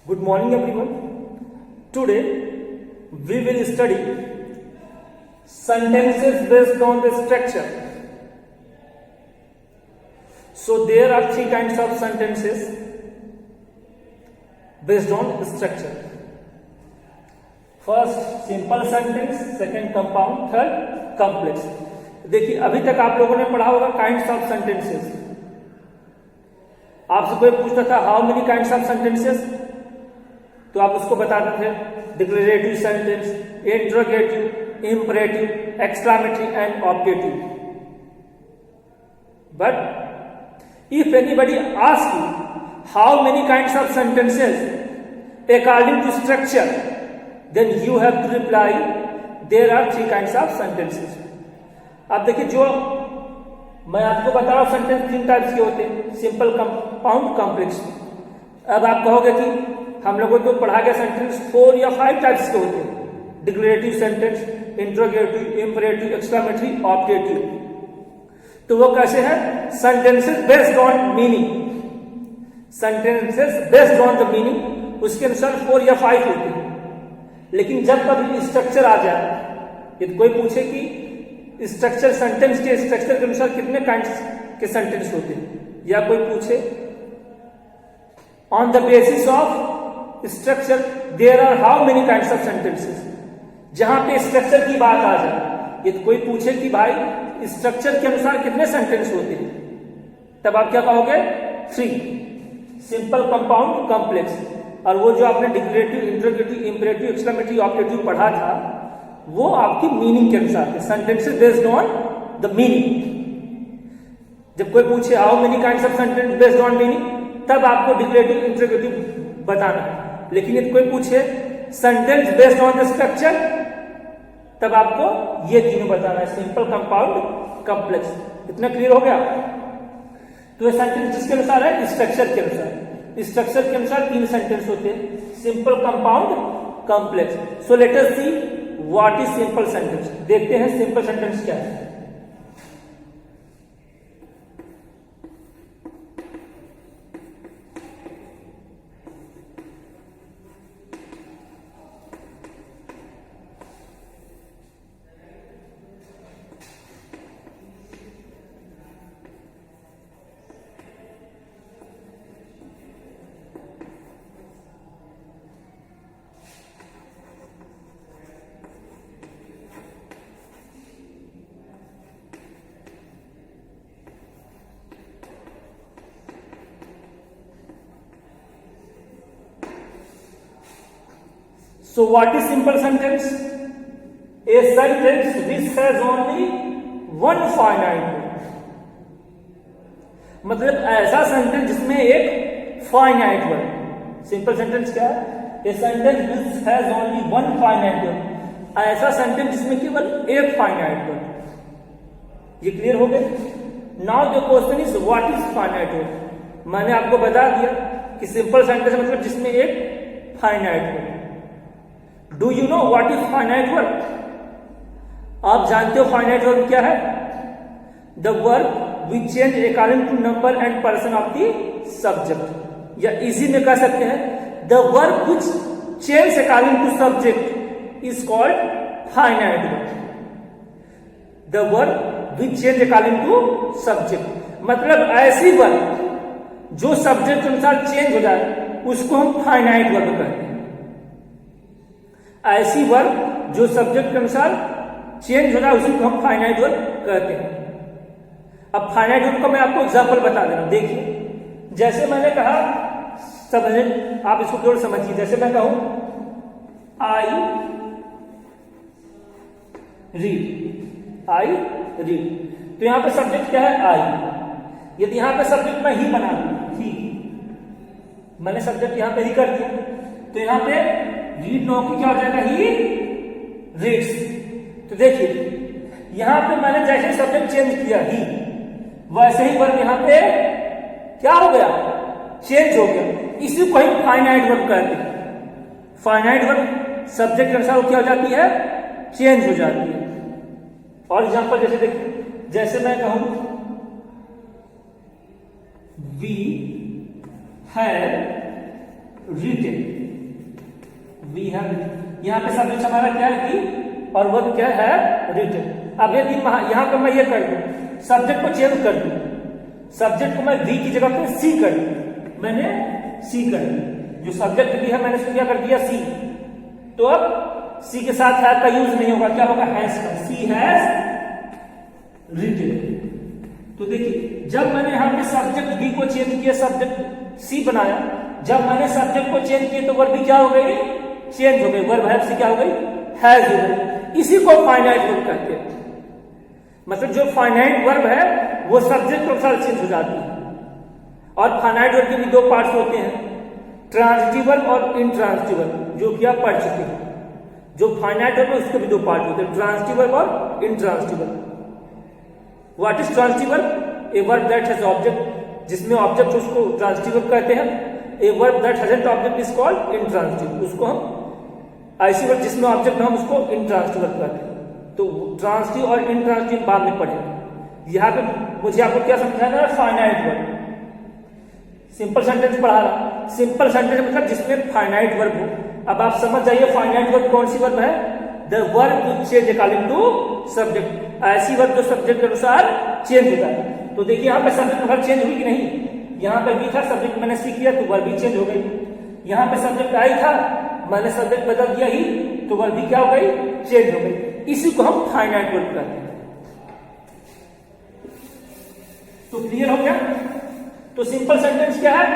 Good morning everyone. Today we will study sentences based on the structure. So there are three kinds of sentences based on structure. First simple sentence, second compound, third complex. देखिए अभी तक आप लोगों ने पढ़ा होगा kinds of sentences. आपसे कोई पूछता था how many kinds of sentences, तो आप उसको बताते थे declarative sentence, interrogative, imperative, exclamatory and objective. But if anybody ask you how many kinds of sentences according to structure, then you have to reply there are three kinds of sentences. अब देखिए जो मैं आपको बता रहा हूं sentence तीन types के होते हैं, सिंपल, कंपाउंड, कॉम्प्लेक्स. अब आप कहोगे कि हम लोगों को पढ़ा गया सेंटेंस 4 या 5 टाइप्स के होते हैं, declarative sentence, interrogative, imperative, exclamatory, objective. तो वो कैसे है? Sentences based on meaning. Sentences based on the meaning उसके अनुसार 4 या 5 होते हैं. लेकिन जब कभी स्ट्रक्चर आ जाए, यदि कोई पूछे कि स्ट्रक्चर, सेंटेंस के स्ट्रक्चर के अनुसार कितने काइंड्स के सेंटेंस होते हैं, या कोई पूछे on the basis of structure there are how many kinds of sentences, जहां पे स्ट्रक्चर की बात आ जाए, यदि कोई पूछे कि भाई स्ट्रक्चर के अनुसार कितने सेंटेंस होते हैं, तब आप क्या कहोगे? 3, सिंपल, कंपाउंड, कॉम्प्लेक्स. और वो जो आपने declarative, interrogative, imperative, exclamatory, objective पढ़ा था, वो आपकी मीनिंग के अनुसार थे. Sentences based on the meaning. जब कोई पूछे how many kinds of sentence based on meaning, तब आपको डिक्लेरेटिव, इंट्रोगेटिव बताना है. लेकिन यदि कोई पूछे sentence based on the structure, तब आपको ये तीनों बताना है, सिंपल, कंपाउंड, कॉम्प्लेक्स. इतना क्लियर हो गया? तो ये सेंटेंस जिसके अनुसार है, स्ट्रक्चर के अनुसार. स्ट्रक्चर के अनुसार 3 सेंटेंस होते हैं, simple, compound, complex. So let us see what is simple sentence. देखते हैं सिंपल सेंटेंस क्या है. So what is simple sentence? A sentence which has only one finite word. मतलब ऐसा सेंटेंस जिसमें एक फाइनाइट वर्ड. सिंपल सेंटेंस क्या है? A sentence which has only one finite word. ऐसा सेंटेंस जिसमें केवल एक फाइनाइट वर्ड. ये क्लियर हो गया? Now the question is what is finite word. मैंने आपको बता दिया कि सिंपल सेंटेंस मतलब जिसमें एक finite word. Do you know what is finite verb? आप जानते हो फाइनाइट वर्ब क्या है? The verb which change according to number and person of the subject. या इजी में कह सकते हैं the verb which change according to subject is called finite verb. The verb which change according to subject मतलब ऐसी verb जो subject के अनुसार चेंज हो जाए उसको हम फाइनाइट वर्ब कहते हैं. ऐसी वर्ब जो सब्जेक्ट के अनुसार चेंज हो रहा है उसी को हम फाइनाइट वर्ब कहते हैं. अब फाइनाइट वर्ब का मैं आपको एग्जांपल बता दे रहा हूं. देखिए जैसे मैंने कहा, समझे, आप इसको केवल समझिए. जैसे मैं कहूं आई रीड, आई रीड, तो यहां पे सब्जेक्ट क्या है? आई. यदि यहां पे सब्जेक्ट मैं ही बना दूं, ही, मैंने सब्जेक्ट यहां पे ही कर दिया, तो यहां पे रीड नो की क्या हो जाएगा? He reads. तो देखिए यहां पे मैंने जैसे सब्जेक्ट चेंज किया ही, वैसे ही वर्ब यहां पे क्या हो गया? चेंज हो गया. इसी को ही फाइनाइट वर्ब कहते हैं. फाइनाइट वर्ब सब्जेक्ट के अनुसार क्या हो जाती है? चेंज हो जाती है. और एग्जांपल जैसे देखिए, जैसे मैं कहूं we have written, we have. यहाँ पे सब्जेक्ट हमारा क्या है वी और वर्ब क्या है रिटन। अब यदि यहाँ पे मैं ये कर दूं, सब्जेक्ट को चेंज कर दूं, सब्जेक्ट को मैं वी की जगह पे सी कर दूं, मैंने सी कर दी, जो सब्जेक्ट भी है मैंने उसको क्या कर दिया सी, तो अब सी के साथ हैव का यूज नहीं होगा, क्या होगा हैज का, सी हैज रिटन। तो देखिए जब मैंने यहाँ पे सब्जेक्ट बी को चेंज किया, सब्जेक्ट सी बनाया, जब मैंने सब्जेक्ट को चेंज किया तो वर्ब भी क्या हो गई, चेंज हो गई, वर्ब हैव से क्या हो गई, हैज हो गई। इसी को फाइनाइट वर्ब कहते हैं। मतलब जो फाइनाइट वर्ब है वो सब्जेक्ट के अनुसार चेंज हो जाती है। और फाइनाइट वर्ब के भी दो पार्ट्स होते हैं, ट्रांजिटिव वर्ब और इनट्रांजिटिव वर्ब, जो कि आप पढ़ चुके हैं। जो फाइनाइट वर्ब है उसके भी दो पार्ट होते हैं, ट्रांजिटिव वर्ब और intransitive verb. What is transitive verb? A verb that has object, जिसमें ऑब्जेक्ट उसको ट्रांजिटिव वर्ब कहते हैं। A verb that hasn't object is called intransitive, उसको हम ऐसी वर्ब जिसमें ऑब्जेक्ट हम उसको इनट्रांजिटिव वर्ब कहते हैं। तो ट्रांजिटिव और इनट्रांजिटिव बाद में पढ़ेंगे। यहाँ पे मुझे आपको क्या समझाना है, फाइनाइट वर्ब। सिंपल सेंटेंस पढ़ा रहा, सिंपल सेंटेंस मतलब जिसमें फाइनाइट वर्ब हो। अब आप समझ जाइए फाइनाइट वर्ब कौन सी वर्ब है, the verb which change according to subject, ऐसी वर्ब जो सब्जेक्ट के अनुसार चेंज होता है। तो देखिए यहाँ पे सब्जेक्ट वर्ब चेंज हुई कि नहीं, यहाँ पे भी था सब्जेक्ट मैंने सी किया तो वर्ब भी चेंज हो गई। यहाँ पे सब्जेक्ट आई था, मैंने सब्जेक्ट बदल दिया ही तो वर्ब भी क्या हो गई, चेंज हो गई। इसी को हम फाइनाइट वर्ब कहते हैं। तो क्लियर हो गया। तो सिंपल सेंटेंस क्या है,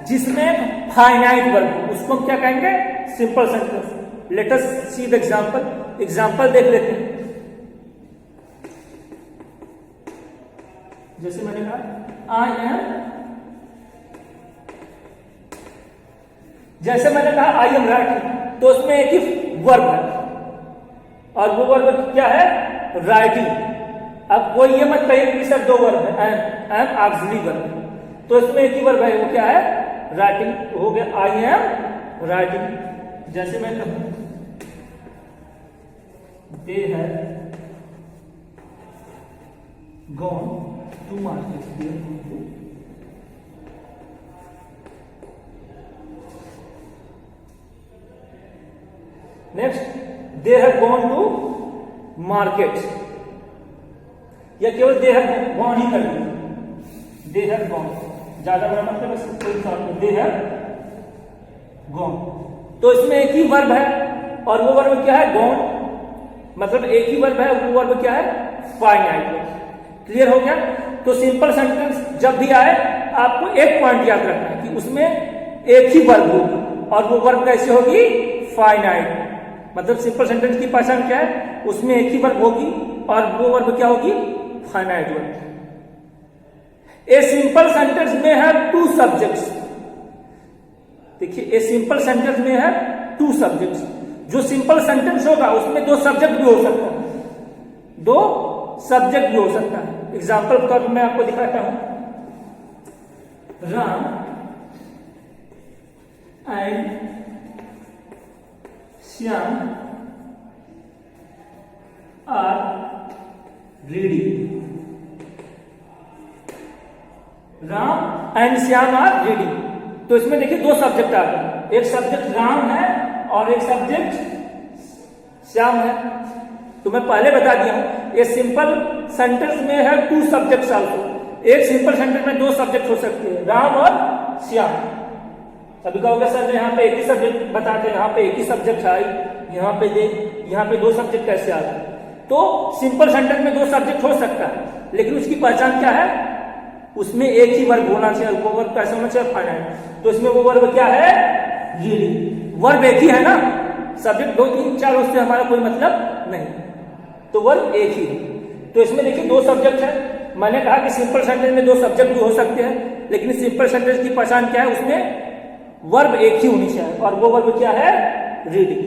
जिसमें फाइनाइट वर्ब हो उसको हम क्या कहेंगे, simple sentence. Let us see the example, example देख लेते हैं। जैसे मैंने कहा आई एम, जैसे मैंने कहा आई एम राइटिंग, तो उसमें एक ही वर्ब है और वो वर्ब क्या है, राइटिंग। अब कोई ये मत कहिए कि सर दो वर्ब है, एम ऑक्सिलरी वर्ब, तो इसमें एक ही वर्ब है, वो क्या है, राइटिंग। हो गया आई एम राइटिंग। जैसे मैं कहूं they have gone to market, next they have gone to market, या केवल दे हैव गॉन ही कर दिया, दे हैव गॉन, ज्यादा बड़ा मतलब बस कोई शॉर्ट में दे हैव गॉन। तो इसमें एक ही वर्ब है और वो वर्ब क्या है, गॉन, मतलब एक ही वर्ब है, वो वर्ब क्या है, फाइनाइट वर्ब। क्लियर हो गया। तो सिंपल सेंटेंस जब भी आए आपको एक पॉइंट याद रखना है कि उसमें एक ही वर्ब होगी और वो वर्ब कैसे होगी, फाइनाइट। मतलब सिंपल सेंटेंस की पहचान क्या है, उसमें एक ही वर्ब होगी और वो वर्ब क्या होगी, फाइनाइट वर्ब। ए सिंपल सेंटेंस में है टू सब्जेक्ट्स। देखिए ए सिंपल सेंटेंस में है टू सब्जेक्ट्स। जो सिंपल सेंटेंस होगा उसमें दो सब्जेक्ट भी हो सकता है, दो सब्जेक्ट भी हो सकता है। एग्जाम्पल के तौर पर मैं आपको दिखाता हूं, Ram and Shyam are reading, Ram and Shyam are reading. तो इसमें देखिए दो सब्जेक्ट आ गए, एक सब्जेक्ट राम है और एक सब्जेक्ट श्याम है। तो मैं पहले बता दिया हूं ये सिंपल सेंटेंस में है टू सब्जेक्ट्स आल्सो। एक सिंपल सेंटेंस में दो सब्जेक्ट हो सकते हैं, राम और श्याम। अभी कहोगे सर यहाँ पे एक ही सब्जेक्ट बताते, यहाँ पे एक ही सब्जेक्ट आई, यहाँ पे यहाँ पे दो सब्जेक्ट कैसे आ गए। तो सिंपल सेंटेंस में दो सब्जेक्ट हो सकता है, लेकिन उसकी पहचान क्या है, उसमें एक ही वर्ब होना चाहिए। वो वर्ब कैसे होना चाहिए, फाइनाइट। तो इसमें वो वर्ब क्या है, रीडिंग। वर्ब एक ही है ना, सब्जेक्ट 2 3 4 उससे हमारा कोई मतलब नहीं, तो वर्ब एक ही है। तो इसमें देखिए दो सब्जेक्ट है। मैंने कहा कि सिंपल सेंटेंस में दो सब्जेक्ट भी हो सकते हैं, लेकिन सिंपल सेंटेंस की पहचान क्या है, उसमें वर्ब एक ही होनी चाहिए और वो वर्ब क्या है, रीडिंग।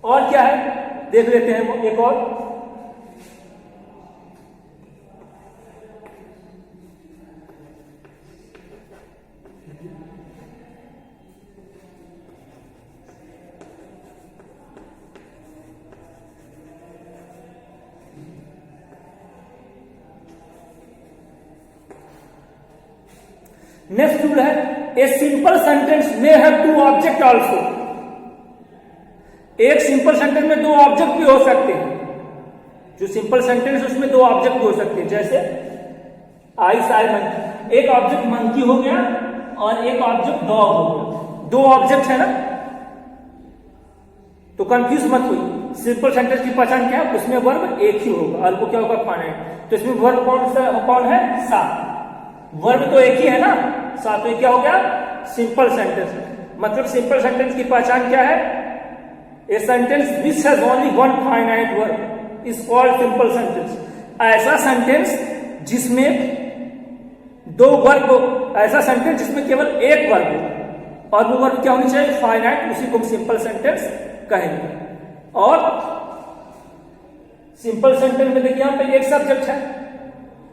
और क्या है देख लेते हैं, वो एक और। नेक्स्ट रूल है a simple sentence may have two object also. एक सिंपल सेंटेंस में दो ऑब्जेक्ट भी हो सकते हैं। जो सिंपल सेंटेंस उसमें दो ऑब्जेक्ट भी हो सकते हैं, जैसे आई साई मंकी, एक ऑब्जेक्ट मंकी हो गया और एक ऑब्जेक्ट डॉग हो गया, दो ऑब्जेक्ट है ना। तो कंफ्यूज मत हुई, सिंपल सेंटेंस की पहचान क्या है, उसमें वर्ब एक ही होगा और वो क्या होगा, फाइनाइट। तो इसमें वर्ब कौन है, सा। वर्ब तो एक ही है ना, सा। तो क्या हो गया, सिंपल सेंटेंस। मतलब सिंपल सेंटेंस की पहचान क्या है, a sentence which has only one finite verb is called simple sentence. ऐसा सेंटेंस जिसमें दो वर्ब, ऐसा सेंटेंस जिसमें केवल एक वर्ब हो और वो वर्ब क्या होनी चाहिए, फाइनाइट, उसी को हम सिंपल सेंटेंस कहेंगे। और सिंपल सेंटेंस में देखिए यहां पे एक सब्जेक्ट है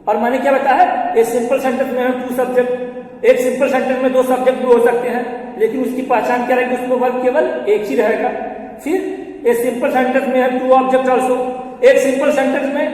और मैंने क्या बताया है, एक सिंपल सेंटेंस में है टू सब्जेक्ट। एक सिंपल सेंटेंस में दो सब्जेक्ट भी हो सकते हैं, लेकिन उसकी पहचान क्या रहेगी, उसमें वर्ब केवल एक ही रहेगा। फिर एक सिंपल सेंटेंस में है टू ऑब्जेक्ट ऑल्सो। एक सिंपल सेंटेंस में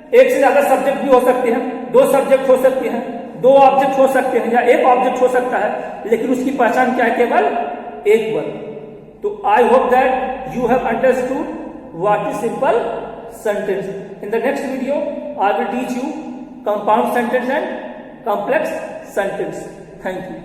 एक से ज्यादा सब्जेक्ट भी हो सकते हैं, दो सब्जेक्ट हो सकते हैं, दो ऑब्जेक्ट हो सकते हैं या एक ऑब्जेक्ट हो सकता है, लेकिन उसकी पहचान क्या है, केवल एक वर्ब। तो I hope that you have understood what is simple sentence. In the next video I will teach you compound sentence and complex sentence. Thank you.